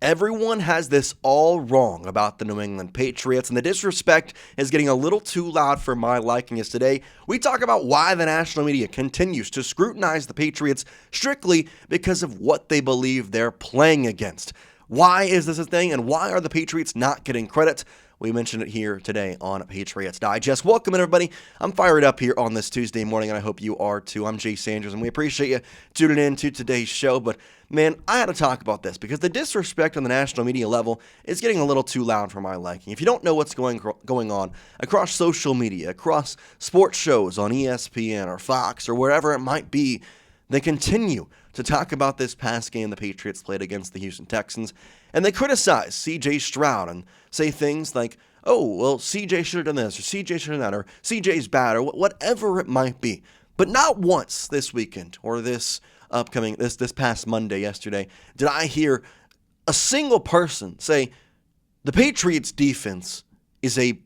Everyone has this all wrong about the New England Patriots, and the disrespect is getting a little too loud for my liking. As today, we talk about why the national media continues to scrutinize the Patriots strictly because of what they believe they're playing against. Why is this a thing, and why are the Patriots not getting credit? We mentioned it here today on Patriots Digest. Welcome in, everybody. I'm fired up here on this Tuesday morning, and I hope you are too. I'm Jace Andrews, and we appreciate you tuning in to today's show. But, man, I had to talk about this because the disrespect on the national media level is getting a little too loud for my liking. If you don't know what's going on across social media, across sports shows on ESPN or Fox or wherever it might be, they continue to talk about this past game the Patriots played against the Houston Texans, and they criticize C.J. Stroud and say things like, oh, well, C.J. should have done this, or C.J. should have done that, or C.J.'s bad, or whatever it might be. But not once this weekend or this past Monday, yesterday, did I hear a single person say the Patriots defense is a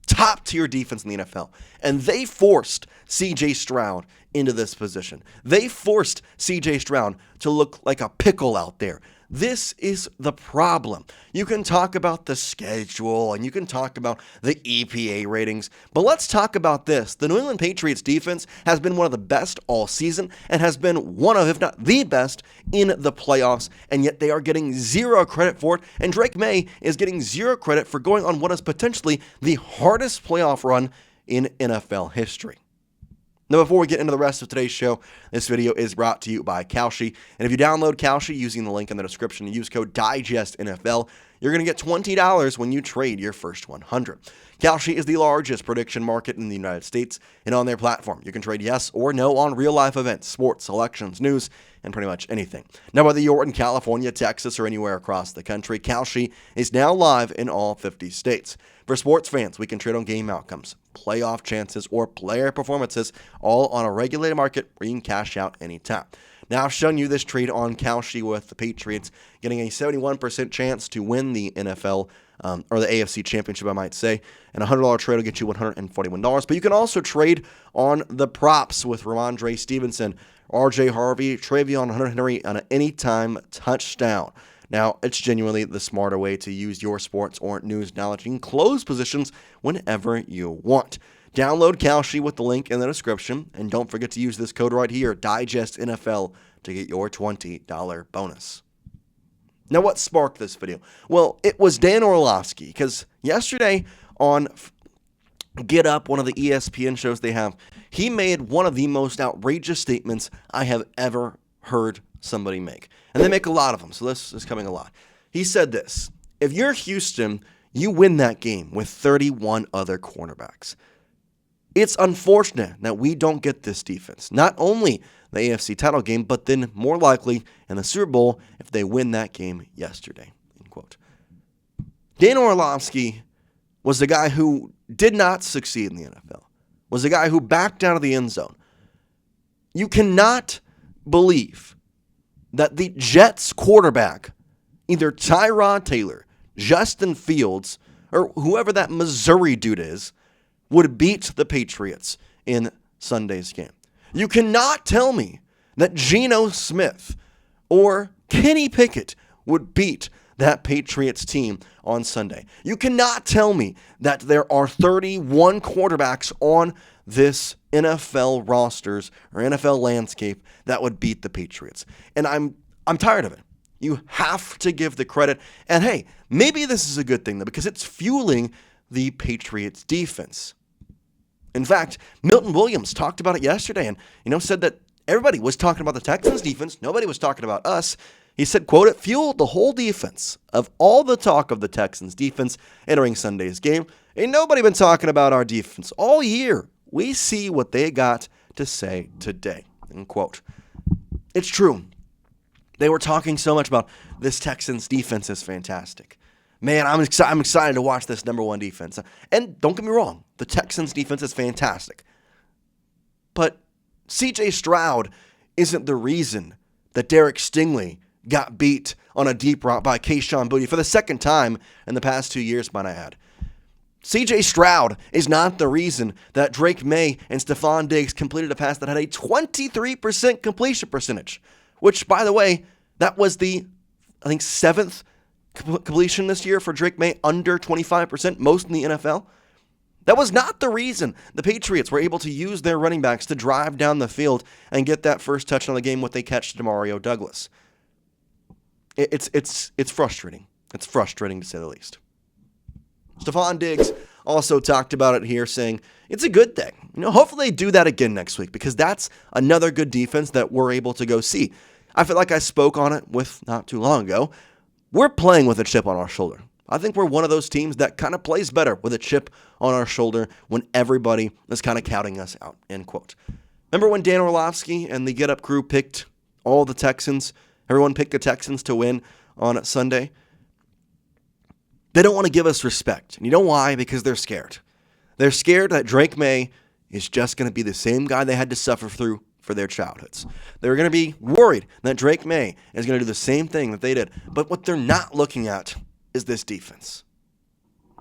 top-tier defense in the NFL, and they forced C.J. Stroud into this position. They forced C.J. Stroud to look like a pickle out there. This is the problem. You can talk about the schedule and you can talk about the EPA ratings, but let's talk about this. The New England Patriots defense has been one of the best all season and has been one of, if not the best, in the playoffs, and yet they are getting zero credit for it, and Drake Maye is getting zero credit for going on what is potentially the hardest playoff run in NFL history. Now, before we get into the rest of today's show, this video is brought to you by Kalshi. And if you download Kalshi using the link in the description and use code DIGESTNFL, you're going to get $20 when you trade your first 100. Kalshi is the largest prediction market in the United States, and on their platform, you can trade yes or no on real-life events, sports, elections, news, and pretty much anything. Now, whether you're in California, Texas, or anywhere across the country, Kalshi is now live in all 50 states. For sports fans, we can trade on game outcomes, playoff chances, or player performances, all on a regulated market where you can cash out anytime. Now, I've shown you this trade on Kalshi with the Patriots getting a 71% chance to win the NFL or the AFC Championship, I might say. And a $100 trade will get you $141. But you can also trade on the props with Rhamondre, Stevenson, RJ Harvey, TreVeyon Henderson on an anytime touchdown. Now, it's genuinely the smarter way to use your sports or news knowledge in close positions whenever you want. Download Kalshi with the link in the description, and don't forget to use this code right here, DIGESTNFL, to get your $20 bonus. Now, what sparked this video? Well, it was Dan Orlovsky, because yesterday on Get Up, one of the ESPN shows they have, he made one of the most outrageous statements I have ever heard somebody make. And they make a lot of them, so this is coming a lot. He said this: if you're Houston, you win that game with 31 other cornerbacks. It's unfortunate that we don't get this defense. Not only the AFC title game, but then more likely in the Super Bowl if they win that game yesterday. End quote. Dan Orlovsky was the guy who did not succeed in the NFL, was the guy who backed out of the end zone. You cannot believe that the Jets quarterback, either Tyrod Taylor, Justin Fields, or whoever that Missouri dude is, would beat the Patriots in Sunday's game. You cannot tell me that Geno Smith or Kenny Pickett would beat that Patriots team on Sunday. You cannot tell me that there are 31 quarterbacks on this NFL rosters or NFL landscape that would beat the Patriots. And I'm tired of it. You have to give the credit. And hey, maybe this is a good thing though, because it's fueling the Patriots defense. In fact, Milton Williams talked about it yesterday and, said that everybody was talking about the Texans defense. Nobody was talking about us. He said, quote, it fueled the whole defense. Of all the talk of the Texans defense entering Sunday's game, ain't nobody been talking about our defense all year. We see what they got to say today, end quote. It's true. They were talking so much about this Texans defense is fantastic. Man, I'm excited to watch this number one defense. And don't get me wrong, the Texans defense is fantastic. But C.J. Stroud isn't the reason that Derek Stingley got beat on a deep route by Kayshon Boutte for the second time in the past 2 years, might I add. C.J. Stroud is not the reason that Drake Maye and Stefon Diggs completed a pass that had a 23% completion percentage, which, by the way, that was the, I think, 7th completion this year for Drake Maye, under 25%, most in the NFL. That was not the reason the Patriots were able to use their running backs to drive down the field and get that first touchdown of the game, what they catch to Demario Douglas. It's frustrating. It's frustrating to say the least. Stefon Diggs also talked about it here, saying it's a good thing. Hopefully they do that again next week, because that's another good defense that we're able to go see. I feel like I spoke on it with not too long ago. We're playing with a chip on our shoulder. I think we're one of those teams that kind of plays better with a chip on our shoulder when everybody is kind of counting us out, end quote. Remember when Dan Orlovsky and the Get Up crew picked all the Texans? Everyone picked the Texans to win on Sunday. They don't want to give us respect. And you know why? Because they're scared. They're scared that Drake Maye is just going to be the same guy they had to suffer through for their childhoods. They're going to be worried that Drake Maye is going to do the same thing that they did. But what they're not looking at is this defense.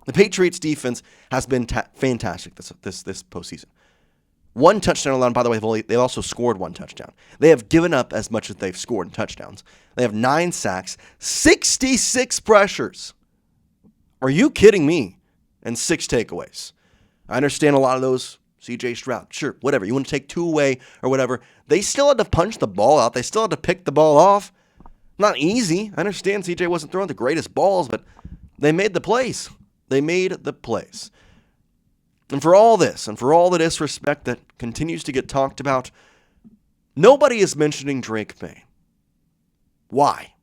The Patriots defense has been fantastic this postseason. One touchdown allowed. By the way, they've also scored one touchdown. They have given up as much as they've scored in touchdowns. They have 9 sacks, 66 pressures. Are you kidding me? And 6 takeaways. I understand a lot of those. CJ Stroud, sure, whatever. You want to take 2 away or whatever. They still had to punch the ball out. They still had to pick the ball off. Not easy. I understand CJ wasn't throwing the greatest balls, but they made the plays. They made the plays. And for all this, and for all the disrespect that continues to get talked about, nobody is mentioning Drake Maye. Why?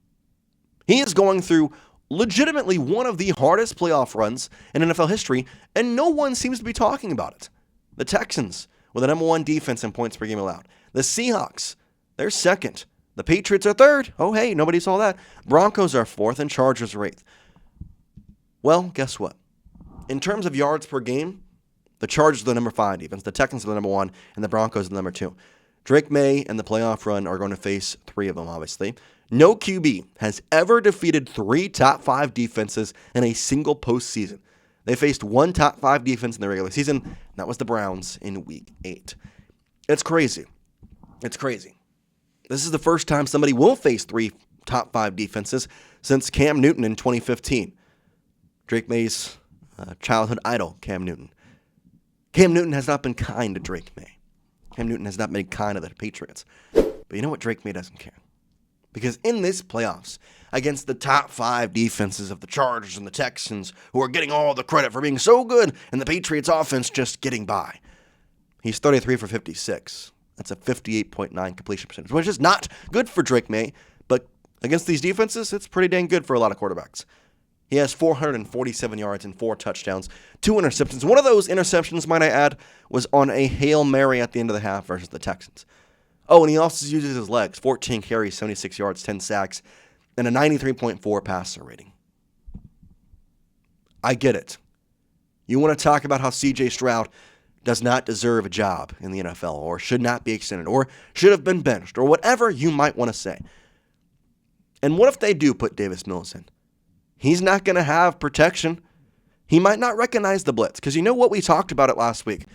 He is going through legitimately one of the hardest playoff runs in NFL history, and no one seems to be talking about it. The Texans, with the number 1 defense in points per game allowed. The Seahawks, they're second. The Patriots are third. Oh, hey, nobody saw that. Broncos are 4th, and Chargers are 8th. Well, guess what? In terms of yards per game, the Chargers are the number 5 defense, the Texans are the number 1, and the Broncos are the number 2. Drake Maye and the playoff run are going to face 3 of them, obviously. No QB has ever defeated 3 top 5 defenses in a single postseason. They faced 1 top 5 defense in the regular season, and that was the Browns in Week 8. It's crazy. It's crazy. This is the first time somebody will face 3 top 5 defenses since Cam Newton in 2015. Drake Maye's childhood idol, Cam Newton. Cam Newton has not been kind to Drake Maye. Cam Newton has not been kind to the Patriots. But you know what? Drake Maye doesn't care. Because in this playoffs, against the top 5 defenses of the Chargers and the Texans, who are getting all the credit for being so good, and the Patriots offense just getting by, he's 33 for 56. That's a 58.9 completion percentage, which is not good for Drake Maye, but against these defenses, it's pretty dang good for a lot of quarterbacks. He has 447 yards and 4 touchdowns, 2 interceptions. One of those interceptions, might I add, was on a Hail Mary at the end of the half versus the Texans. Oh, and he also uses his legs, 14 carries, 76 yards, 10 sacks, and a 93.4 passer rating. I get it. You want to talk about how CJ Stroud does not deserve a job in the NFL, or should not be extended, or should have been benched, or whatever you might want to say. And what if they do put Davis Mills in? He's not going to have protection. He might not recognize the blitz, because you know what? We talked about it last week.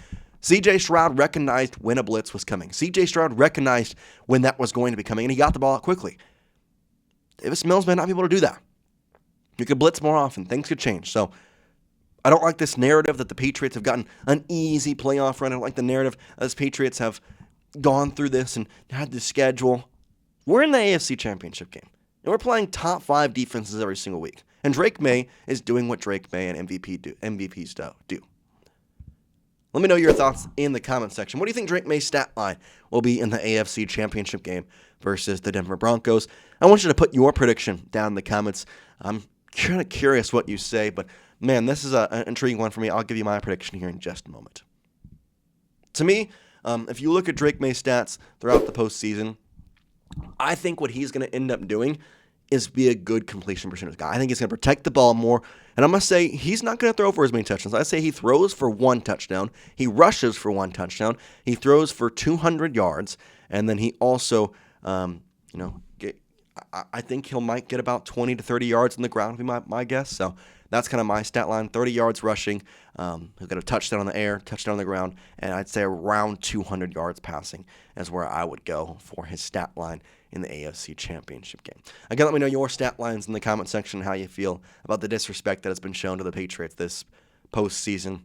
CJ Stroud recognized when a blitz was coming. CJ Stroud recognized when that was going to be coming, and he got the ball out quickly. Davis Mills may not be able to do that. You could blitz more often. Things could change. So I don't like this narrative that the Patriots have gotten an easy playoff run. I don't like the narrative as Patriots have gone through this and had this schedule. We're in the AFC Championship game, and we're playing top 5 defenses every single week. And Drake Maye is doing what Drake Maye and MVPs do. Let me know your thoughts in the comment section. What do you think Drake Maye's stat line will be in the AFC Championship game versus the Denver Broncos? I want you to put your prediction down in the comments. I'm kind of curious what you say, but man, this is an intriguing one for me. I'll give you my prediction here in just a moment. To me, if you look at Drake Maye's stats throughout the postseason, I think what he's going to end up doing is be a good completion percentage guy. I think he's going to protect the ball more. And I'm going to say he's not going to throw for as many touchdowns. I say he throws for 1 touchdown. He rushes for 1 touchdown. He throws for 200 yards. And then he also, I think he might get about 20 to 30 yards on the ground, would be my guess. So That's kind of my stat line. 30 yards rushing. He'll get a touchdown on the air, touchdown on the ground, and I'd say around 200 yards passing is where I would go for his stat line in the AFC Championship game. Again, let me know your stat lines in the comment section, how you feel about the disrespect that has been shown to the Patriots this postseason.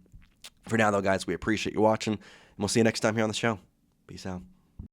For now, though, guys, we appreciate you watching, and we'll see you next time here on the show. Peace out.